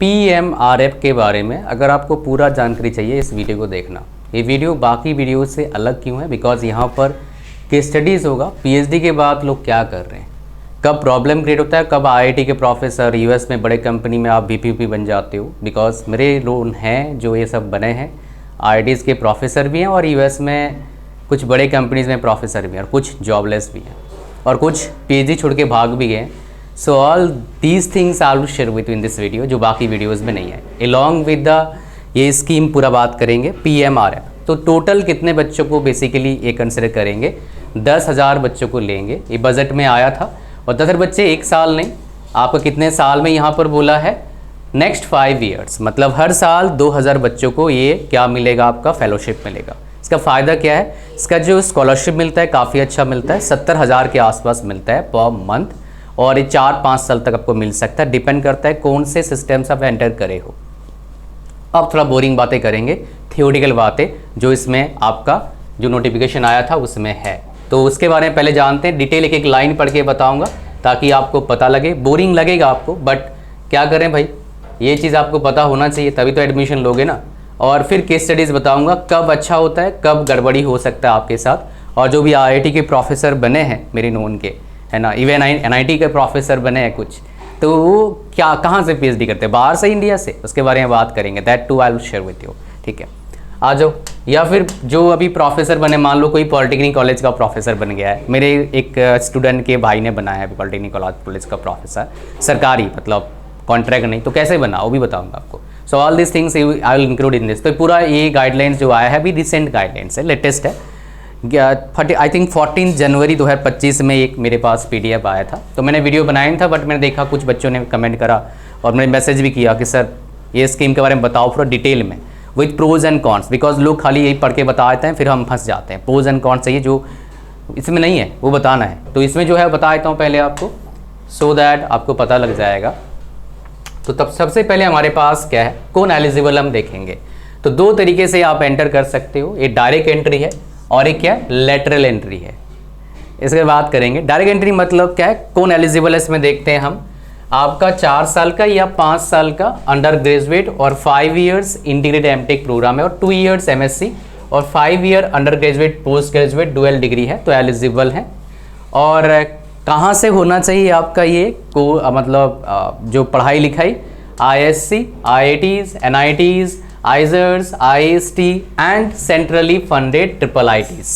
PMRF के बारे में अगर आपको पूरा जानकारी चाहिए इस वीडियो को देखना। ये वीडियो बाकी वीडियो से अलग क्यों है? बिकॉज यहाँ पर केस स्टडीज़ होगा PhD के बाद लोग क्या कर रहे हैं, कब प्रॉब्लम क्रिएट होता है, कब IIT के प्रोफेसर US में बड़े कंपनी में आप VP बन जाते हो। बिकॉज मेरे लोग हैं जो ये सब बने हैं, IITs के प्रोफेसर भी हैं और US में कुछ बड़े कंपनीज़ में प्रोफेसर भी हैं और कुछ जॉबलेस भी हैं और कुछ PhD छोड़ के भाग भी गए। So all these things I will share with in this video, जो बाकी वीडियोज़ में नहीं है। अलॉन्ग विद द ये स्कीम पूरा बात करेंगे PMRF। तो टोटल कितने बच्चों को बेसिकली ये कंसिडर करेंगे? 10,000 बच्चों को लेंगे। ये बजट में आया था और 10,000 बच्चे एक साल नहीं, आपको कितने साल में यहाँ पर बोला है? नेक्स्ट 5 ईयर्स, मतलब हर साल 2,000 बच्चों को ये क्या मिलेगा? आपका फेलोशिप मिलेगा। इसका फ़ायदा क्या है? इसका जो स्कॉलरशिप मिलता है काफ़ी अच्छा मिलता है, 70,000 के आसपास मिलता है पर मंथ और ये 4-5 साल तक आपको मिल सकता है। डिपेंड करता है कौन से सिस्टम से आप एंटर करे हो। अब थोड़ा बोरिंग बातें करेंगे, थियोरिटिकल बातें जो इसमें आपका जो नोटिफिकेशन आया था उसमें है, तो उसके बारे में पहले जानते हैं। डिटेल एक लाइन पढ़ के बताऊंगा ताकि आपको पता लगे। बोरिंग लगेगा आपको, बट क्या करें भाई, ये चीज़ आपको पता होना चाहिए तभी तो एडमिशन लोगे ना। और फिर केस स्टडीज़ बताऊंगा कब अच्छा होता है, कब गड़बड़ी हो सकता है आपके साथ। और जो भी IIT के प्रोफेसर बने हैं मेरे नोन के, है ना, इवन NIT के प्रोफेसर बने हैं कुछ, तो वो क्या कहाँ से PhD करते हैं, बाहर से, इंडिया से, उसके बारे में बात करेंगे। That to I will share with you, ठीक है। आ जाओ। या फिर जो अभी प्रोफेसर बने, मान लो कोई पॉलिटेक्निक कॉलेज का प्रोफेसर बन गया है, मेरे एक स्टूडेंट के भाई ने बनाया है पॉलिटेक्निक कॉलेज का प्रोफेसर, सरकारी, मतलब कॉन्ट्रैक्ट नहीं, तो कैसे बना वो भी बताऊंगा आपको। So all this things I will include in this. तो पूरा ये गाइडलाइंस जो आया है अभी रिसेंट गाइडलाइंस है, लेटेस्ट है। आई थिंक 14 जनवरी 2025 में एक मेरे पास PDF आया था, तो मैंने वीडियो बनाया नहीं था, बट मैंने देखा कुछ बच्चों ने कमेंट करा और मैंने मैसेज भी किया कि सर ये स्कीम के बारे में बताओ पूरा डिटेल में with pros and cons. Because लोग खाली यही पढ़ के बता देते हैं, फिर हम फंस जाते हैं। प्रोज एंड कॉन्स चाहिए, जो इसमें नहीं है वो बताना है। तो इसमें जो है बता देता हूँ पहले आपको, सो दैट आपको पता लग जाएगा। तो तब सबसे पहले हमारे पास क्या है, कौन एलिजिबल हम देखेंगे। तो 2 तरीके से आप एंटर कर सकते हो, एक डायरेक्ट एंट्री है और एक क्या, लेटरल एंट्री है। इसके बात करेंगे। डायरेक्ट एंट्री मतलब क्या है, कौन एलिजिबल है इसमें देखते हैं हम। आपका 4 साल का या 5 साल का अंडर ग्रेजुएट और 5 ईयर्स इंटीग्रेटेड MTech प्रोग्राम है और 2 ईयर्स MSc और 5 year under graduate post graduate dual degree है, तो एलिजिबल है। और कहाँ से होना चाहिए आपका ये मतलब जो पढ़ाई लिखाई, ISC, IITs, NITs, IISERs, IIST and centrally funded IIITs।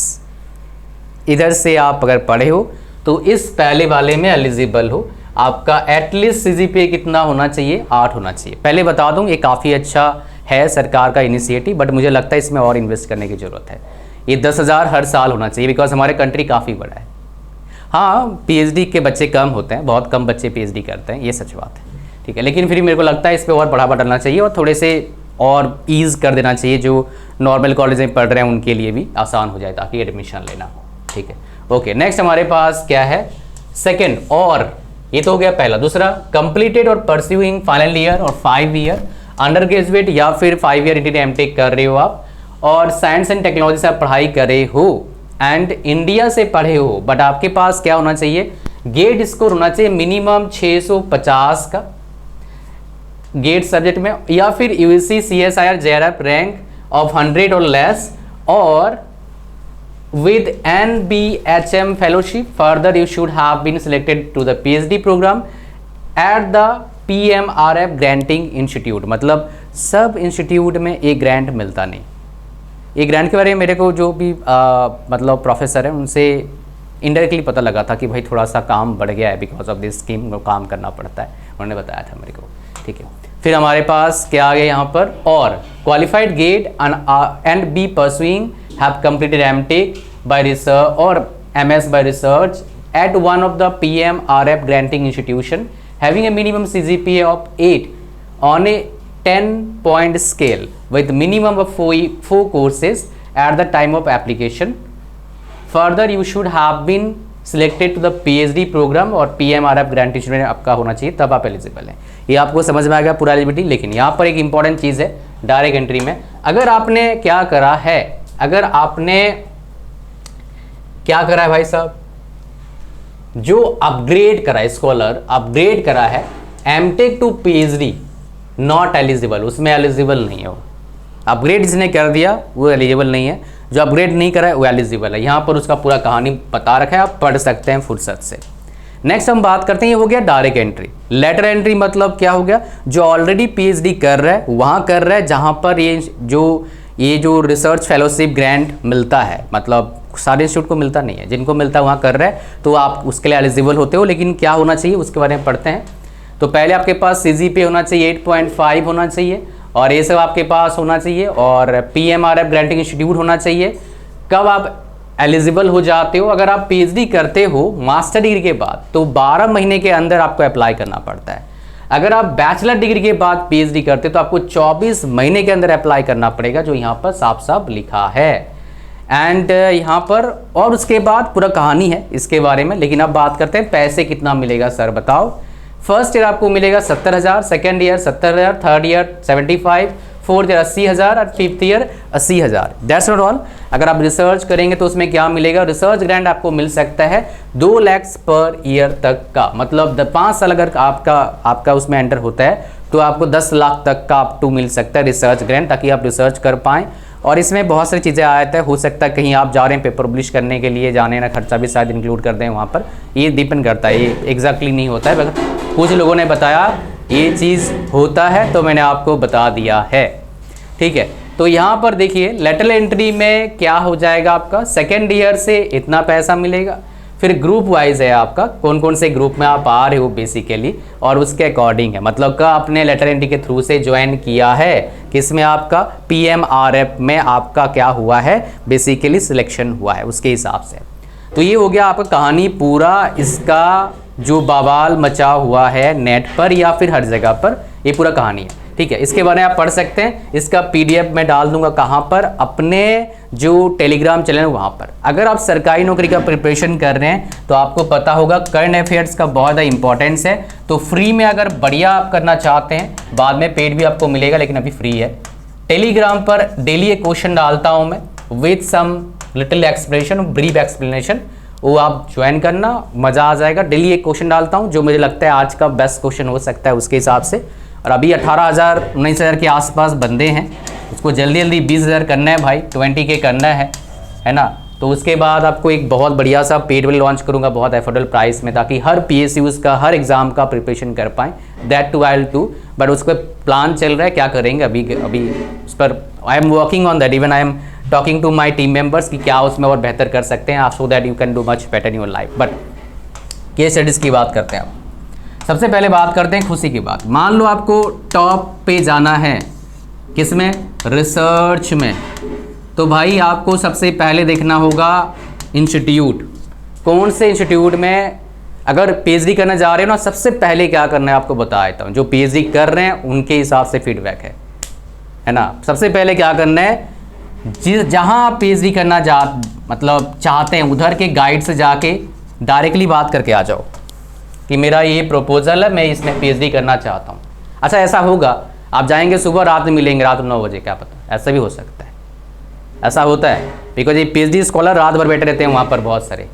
इधर से आप अगर पढ़े हो तो इस पहले वाले में एलिजिबल हो। आपका एटलीस्ट CGPA कितना होना चाहिए? 8 होना चाहिए। पहले बता दूं ये काफ़ी अच्छा है सरकार का इनिशिएटिव, बट मुझे लगता है इसमें और इन्वेस्ट करने की ज़रूरत है। ये 10,000 हर साल होना चाहिए, बिकॉज हमारे कंट्री काफ़ी बड़ा है। हाँ, PhD के बच्चे कम होते हैं, बहुत कम बच्चे PhD करते हैं, ये सच बात है, ठीक है। लेकिन फिर मेरे को लगता है इस पर और बढ़ावा डालना चाहिए और थोड़े से और ईज़ कर देना चाहिए, जो नॉर्मल कॉलेज में पढ़ रहे हैं उनके लिए भी आसान हो जाए ताकि एडमिशन लेना, ठीक है। ओके, नेक्स्ट हमारे पास क्या है, सेकेंड, और ये तो हो गया पहला। दूसरा, कंप्लीटेड और परस्यूइंग फाइनल ईयर और 5 ईयर अंडर ग्रेजुएट या फिर 5 ईयर इंटीग्रेटेड MTech कर रहे हो आप और साइंस एंड टेक्नोलॉजी से आप पढ़ाई करे हो एंड इंडिया से पढ़े हो, बट आपके पास क्या होना चाहिए, गेट स्कोर होना चाहिए मिनिमम 650 का गेट सब्जेक्ट में, या फिर UGC CSIR JRF rank of 100 और लेस, और with NBHM fellowship. Further, you should have been selected to the PhD program at the PMRF granting institute। मतलब सब इंस्टीट्यूट में एक ग्रांट मिलता नहीं। ये ग्रांट के बारे में मेरे को जो भी मतलब प्रोफेसर है उनसे इनडायरेक्टली पता लगा था कि भाई थोड़ा सा काम बढ़ गया है, बिकॉज ऑफ दिस स्कीम को काम करना पड़ता है, उन्होंने बताया था मेरे को, ठीक है। फिर हमारे पास क्या आ गया यहाँ पर, और qualified GATE and be pursuing have completed MTech by research or MS by research at one of the PMRF granting institution having a minimum CGPA of 8 on a 10-point scale with minimum of 4 courses at the time of application. Further, you should have been selected to the PhD program और PMRF grant institution आपका होना चाहिए, तब आप eligible हैं। ये आपको समझ में आ गया पूरा एलिजिबिलिटी। लेकिन यहाँ पर एक इंपॉर्टेंट चीज़ है डायरेक्ट एंट्री में, अगर आपने क्या करा है, अगर आपने क्या करा है भाई साहब, जो अपग्रेड करा है, स्कॉलर अपग्रेड करा है MTech to PhD, not eligible, उसमें एलिजिबल नहीं है वो। अपग्रेड जिसने कर दिया वो एलिजिबल नहीं है, जो अपग्रेड नहीं करा है वो एलिजिबल है। यहाँ पर उसका पूरा कहानी बता रखा है, आप पढ़ सकते हैं फुर्सत से। नेक्स्ट हम बात करते हैं, ये हो गया डायरेक्ट एंट्री। लेटर एंट्री मतलब क्या हो गया, जो ऑलरेडी पीएचडी कर रहा है वहाँ कर रहा है जहाँ पर ये जो रिसर्च फेलोशिप ग्रांट मिलता है, मतलब सारे इंस्टीट्यूट को मिलता नहीं है, जिनको मिलता है वहाँ कर रहा है, तो आप उसके लिए एलिजिबल होते हो। लेकिन क्या होना चाहिए उसके बारे में पढ़ते हैं। तो पहले आपके पास CGPA होना चाहिए 8.5 होना चाहिए, और ये सब आपके पास होना चाहिए, और PMRF ग्रांटिंग इंस्टीट्यूट होना चाहिए। कब आप एलिजिबल हो जाते हो, अगर आप PhD करते हो मास्टर डिग्री के बाद, तो 12 महीने के अंदर आपको अप्लाई करना पड़ता है। अगर आप बैचलर डिग्री के बाद PhD करते हो तो आपको 24 महीने के अंदर अप्लाई करना पड़ेगा, जो यहाँ पर साफ साफ लिखा है। एंड यहाँ पर और उसके बाद पूरा कहानी है इसके बारे में। लेकिन अब बात करते हैं पैसे कितना मिलेगा सर बताओ। फर्स्ट ईयर आपको मिलेगा 70,000, second year 70,000, third year 75, fourth year 80,000 और fifth year 80,000। That's not all. अगर आप रिसर्च करेंगे तो उसमें क्या मिलेगा, रिसर्च ग्रांट आपको मिल सकता है 2 लाख पर ईयर तक का, मतलब 5 साल अगर आपका उसमें एंटर होता है तो आपको 10 लाख तक का अप टू मिल सकता है रिसर्च ग्रांट, ताकि आप रिसर्च कर पाएँ। और इसमें बहुत सारी चीज़ें आ जाता है, हो सकता है कहीं आप जा रहे हैं पेपर पब्लिश करने के लिए, जाने का खर्चा भी शायद इंक्लूड कर दें वहाँ पर। ये डिपेंड करता है, ये एग्जैक्टली नहीं होता है, कुछ लोगों ने बताया ये चीज़ होता है तो मैंने आपको बता दिया है, ठीक है। तो यहाँ पर देखिए लेटरल एंट्री में क्या हो जाएगा, आपका सेकेंड ईयर से इतना पैसा मिलेगा। फिर ग्रुप वाइज है आपका, कौन कौन से ग्रुप में आप आ रहे हो बेसिकली, और उसके अकॉर्डिंग है, मतलब का आपने लेटर एंट्री के थ्रू से ज्वाइन किया है, किसमें आपका PMRF में आपका क्या हुआ है, बेसिकली सिलेक्शन हुआ है उसके हिसाब से। तो ये हो गया आपका कहानी पूरा, इसका जो बवाल मचा हुआ है नेट पर या फिर हर जगह पर, ये पूरा कहानी है, ठीक है। इसके बारे में आप पढ़ सकते हैं, इसका PDF मैं डाल दूंगा कहाँ पर, अपने जो टेलीग्राम चैनल है वहाँ पर। अगर आप सरकारी नौकरी का प्रिपरेशन कर रहे हैं तो आपको पता होगा करंट अफेयर्स का बहुत ज़्यादा इंपॉर्टेंस है। तो फ्री में अगर बढ़िया आप करना चाहते हैं, बाद में पेड भी आपको मिलेगा, लेकिन अभी फ्री है। टेलीग्राम पर डेली एक क्वेश्चन डालता हूँ मैं with some little explanation, brief explanation, वो आप ज्वाइन करना, मज़ा आ जाएगा। डेली एक क्वेश्चन डालता हूँ जो मुझे लगता है आज का बेस्ट क्वेश्चन हो सकता है उसके हिसाब से। और अभी 18,000 19,000 के आसपास बंदे हैं, उसको जल्दी जल्दी 20,000 करना है भाई, 20K करना है ना। तो उसके बाद आपको एक बहुत बढ़िया सा पेड भी लॉन्च करूँगा बहुत अफोर्डेबल प्राइस में, ताकि हर PSUs का हर एग्ज़ाम का प्रिपरेशन कर पाएँ। That to I to, but उस पर प्लान चल रहा है, क्या करेंगे अभी उस पर I am working on that, even I am talking to my team members कि क्या उसमें और बेहतर कर सकते हैं आप, so that you can do much better in your life. But case studies की बात करते हैं आप। सबसे पहले बात करते हैं खुशी की बात। मान लो आपको टॉप पे जाना है, किसमें, रिसर्च में, तो भाई आपको सबसे पहले देखना होगा इंस्टीट्यूट, कौन से इंस्टीट्यूट में अगर PhD करने जा रहे हो ना, सबसे पहले क्या करना है आपको बता देता हूँ। जो PhD कर रहे हैं उनके हिसाब से फीडबैक है ना। सबसे पहले क्या करना है, जहाँ आप PhD करना मतलब चाहते हैं उधर के गाइड से जाके डायरेक्टली बात करके आ जाओ कि मेरा ये प्रपोजल है, मैं इसमें PhD करना चाहता हूँ। अच्छा ऐसा होगा, आप जाएंगे सुबह, रात में मिलेंगे, रात 9 बजे, क्या पता, ऐसा भी हो सकता है, ऐसा होता है। बिकॉज ये PhD स्कॉलर रात भर बैठे रहते हैं वहाँ पर बहुत सारे।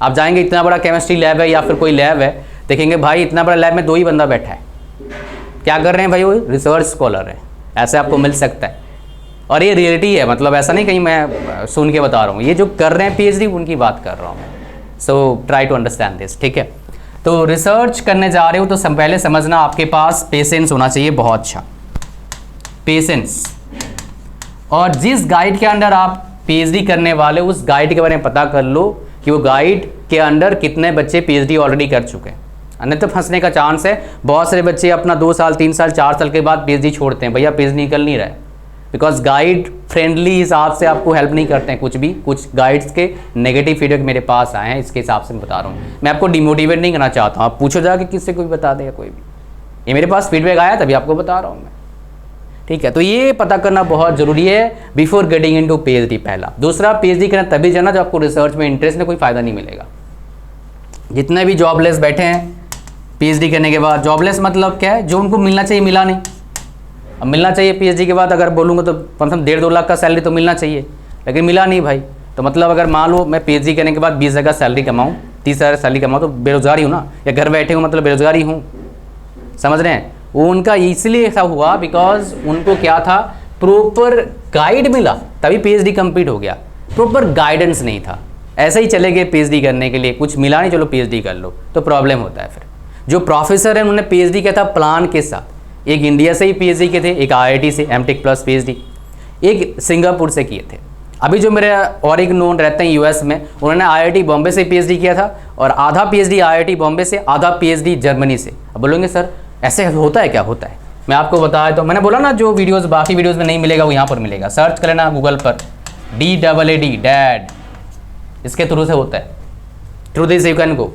आप जाएंगे, इतना बड़ा केमिस्ट्री लैब है या फिर कोई लैब है, देखेंगे भाई इतना बड़ा लैब में 2 ही बंदा बैठा है, क्या कर रहे हैं भाई, वो रिसर्च स्कॉलर है। ऐसे आपको मिल सकता है, और ये रियलिटी है, मतलब ऐसा नहीं कहीं मैं सुन के बता रहा हूँ, ये जो कर रहे हैं PhD उनकी बात कर रहा हूँ मैं। So try to understand this, ठीक है। तो रिसर्च करने जा रहे हो तो पहले समझना आपके पास पेशेंस होना चाहिए, बहुत अच्छा पेशेंस। और जिस गाइड के अंडर आप PhD करने वाले उस गाइड के बारे में पता कर लो कि वो गाइड के अंडर कितने बच्चे PhD ऑलरेडी कर चुके हैं, अन्यथा तो फंसने का चांस है। बहुत सारे बच्चे अपना 2 साल 3 साल 4 साल के बाद PhD छोड़ते हैं, भैया PhD निकल नहीं रहा है, बिकॉज गाइड फ्रेंडली हिसाब से आपको हेल्प नहीं करते हैं कुछ भी। कुछ गाइड्स के नेगेटिव फीडबैक मेरे पास आए हैं, इसके हिसाब से मैं बता रहा हूँ। मैं आपको डिमोटिवेट नहीं करना चाहता हूँ, आप पूछो जाके किससे कोई बता देगा कोई भी, ये मेरे पास फीडबैक आया तभी आपको बता रहा हूँ मैं, ठीक है। तो ये पता करना बहुत ज़रूरी है बिफोर गेटिंग इनटू PhD। पहला। दूसरा, PhD करना तभी जाना जब आपको रिसर्च में इंटरेस्ट में कोई फ़ायदा नहीं मिलेगा। जितने भी जॉबलेस बैठे हैं PhD करने के बाद, जॉबलेस मतलब क्या है, जो उनको मिलना चाहिए मिला नहीं। अब मिलना चाहिए PhD के बाद अगर बोलूँगा तो कम से कम 1.5-2 लाख का सैलरी तो मिलना चाहिए, लेकिन मिला नहीं भाई। तो मतलब अगर मान लो मैं PhD करने के बाद 20,000 का सैलरी कमाऊँ, 30,000 सैलरी कमाऊँ, तो बेरोजगारी हूँ ना, या घर बैठे हूँ मतलब बेरोजगारी हूँ, समझ रहे हैं। वो उनका इसलिए ऐसा हुआ बिकॉज उनको क्या था, प्रॉपर गाइड मिला तभी पीएचडी कंप्लीट हो गया, प्रॉपर गाइडेंस नहीं था। ऐसे ही चले गए पीएचडी करने के लिए, कुछ मिला नहीं, चलो पीएचडी कर लो, तो प्रॉब्लम होता है फिर। जो प्रोफेसर हैं उन्होंने पीएचडी किया था प्लान के साथ, एक इंडिया से ही पीएचडी किए थे, एक आईआईटी से एमटेक प्लस पीएचडी, एक सिंगापुर से किए थे। अभी जो मेरे और एक नोन रहते हैं यूएस में, उन्होंने आईआईटी बॉम्बे से पीएचडी किया था और आधा पीएचडी आईआईटी बॉम्बे से, आधा पीएचडी जर्मनी से। अब बोलोगे सर ऐसे होता है क्या? होता है, मैं आपको बताया तो मैंने बोला ना, जो वीडियोस बाकी वीडियोस में नहीं मिलेगा वो यहाँ पर मिलेगा। सर्च कर लेना गूगल पर DAAD डैड, इसके थ्रू से होता है, through this you can go.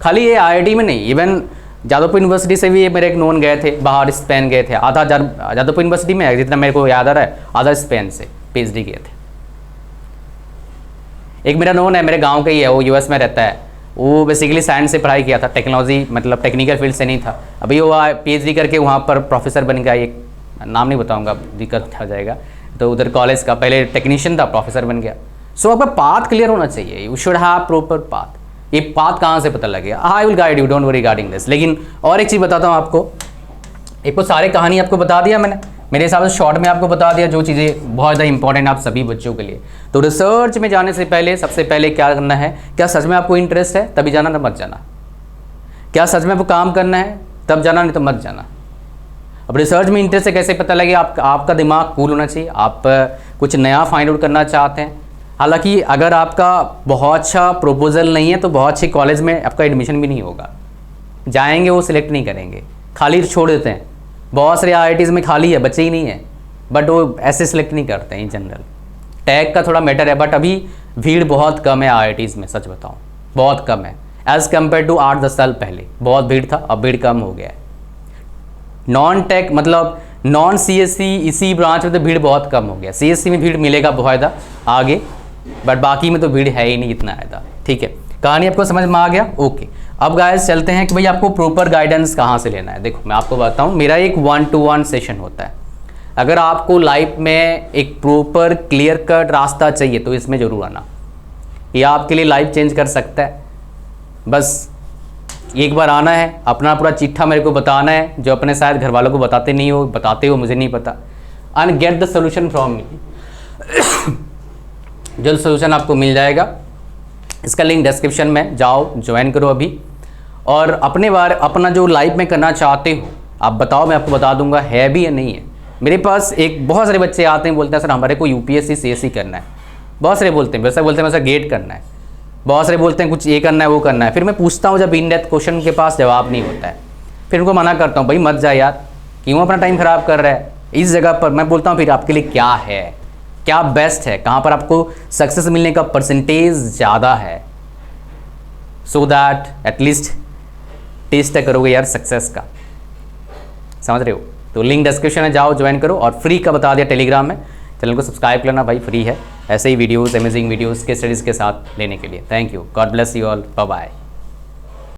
खाली ये आईआईटी में नहीं, इवन जादवपुर यूनिवर्सिटी से भी मेरे एक नोन गए थे, बाहर स्पेन गए थे, आधा जादवपुर यूनिवर्सिटी में जितना मेरे को याद आ रहा है, आधा स्पेन से पीएचडी किए थे। एक मेरा नोन है, मेरे गांव का ही है, वो यूएस में रहता है, वो बेसिकली साइंस से पढ़ाई किया था, टेक्नोलॉजी मतलब टेक्निकल फील्ड से नहीं था। अभी वो पीएचडी करके वहाँ पर प्रोफेसर बन गया, एक नाम नहीं बताऊँगा, दिक्कत हो जाएगा, तो उधर कॉलेज का पहले टेक्नीशियन था, प्रोफेसर बन गया। सो आपका पाथ क्लियर होना चाहिए, you should have proper path. ये पाथ कहाँ से पता लगेगा? I will guide you, don't worry regarding this. लेकिन और एक चीज़ बताता हूँ आपको, एक तो सारे कहानी आपको बता दिया मैंने, मेरे हिसाब से शॉर्ट में आपको बता दिया जो चीज़ें बहुत ज़्यादा इंपॉर्टेंट आप सभी बच्चों के लिए। तो रिसर्च में जाने से पहले सबसे पहले क्या करना है, क्या सच में आपको इंटरेस्ट है तभी जाना, ना मत जाना। क्या सच में आपको काम करना है तब जाना, नहीं तो मत जाना। अब रिसर्च में इंटरेस्ट है कैसे पता लगे? आपका दिमाग कूल होना चाहिए, आप कुछ नया फाइंड आउट करना चाहते हैं। हालांकि अगर आपका बहुत अच्छा प्रपोजल नहीं है तो बहुत अच्छे कॉलेज में आपका एडमिशन भी नहीं होगा, जाएंगे वो सिलेक्ट नहीं करेंगे, खाली छोड़ देते हैं। बहुत सारे आईआईटीज़ में खाली है, बच्चे ही नहीं है, बट वो ऐसे सिलेक्ट नहीं करते हैं इन जनरल। टैग का थोड़ा मैटर है, बट अभी भीड़ बहुत कम है आईआईटीज़ में, सच बताऊँ बहुत कम है एज़ कम्पेयर टू 8-10 साल पहले। बहुत भीड़ था, अब भीड़ कम हो गया है। नॉन टेक मतलब नॉन सीएससी इसी ब्रांच में तो भीड़ बहुत कम हो गया। सीएससी में भीड़ मिलेगा बहुत ज़्यादा आगे, बट बाकी में तो भीड़ है ही नहीं इतना ज़्यादा। ठीक है, कहानी आपको समझ में आ गया? ओके। अब गाइस चलते हैं कि भाई आपको प्रॉपर गाइडेंस कहाँ से लेना है। देखो मैं आपको बताऊँ, मेरा एक 1-to-1 सेशन होता है। अगर आपको लाइफ में एक प्रॉपर क्लियर कट रास्ता चाहिए तो इसमें ज़रूर आना, ये आपके लिए लाइफ चेंज कर सकता है। बस एक बार आना है, अपना पूरा चिट्ठा मेरे को बताना है, जो अपने शायद घर वालों को बताते नहीं हो, बताते हो मुझे नहीं पता, and get the solution from me. जल्द सोल्यूशन आपको मिल जाएगा। इसका लिंक डिस्क्रिप्शन में, जाओ ज्वाइन करो अभी। और अपना जो लाइफ में करना चाहते हो आप बताओ, मैं आपको बता दूंगा है भी या नहीं है। मेरे पास एक बहुत सारे बच्चे आते हैं, बोलते हैं सर हमारे को यूपीएससी सीएससी करना है। बहुत सारे बोलते हैं, वैसा बोलते हैं वैसा गेट करना है। बहुत सारे बोलते हैं कुछ ये करना है वो करना है। फिर मैं पूछता हूँ, जब इन डेप्थ क्वेश्चन के पास जवाब नहीं होता है, फिर उनको मना करता हूँ, भाई मत जा यार, क्यों अपना टाइम ख़राब कर रहा है इस जगह पर। मैं बोलता हूँ फिर आपके लिए क्या है, क्या बेस्ट है, कहाँ पर आपको सक्सेस मिलने का परसेंटेज ज़्यादा है, सो दैट एटलीस्ट टेस्ट करोगे यार सक्सेस का, समझ रहे हो। तो लिंक डिस्क्रिप्शन में जाओ ज्वाइन करो। और फ्री का बता दिया टेलीग्राम में, चैनल को सब्सक्राइब करना भाई, फ्री है ऐसे ही वीडियोस, अमेजिंग वीडियोस के स्टडीज़ के साथ लेने के लिए। Thank you, God bless you all, bye bye.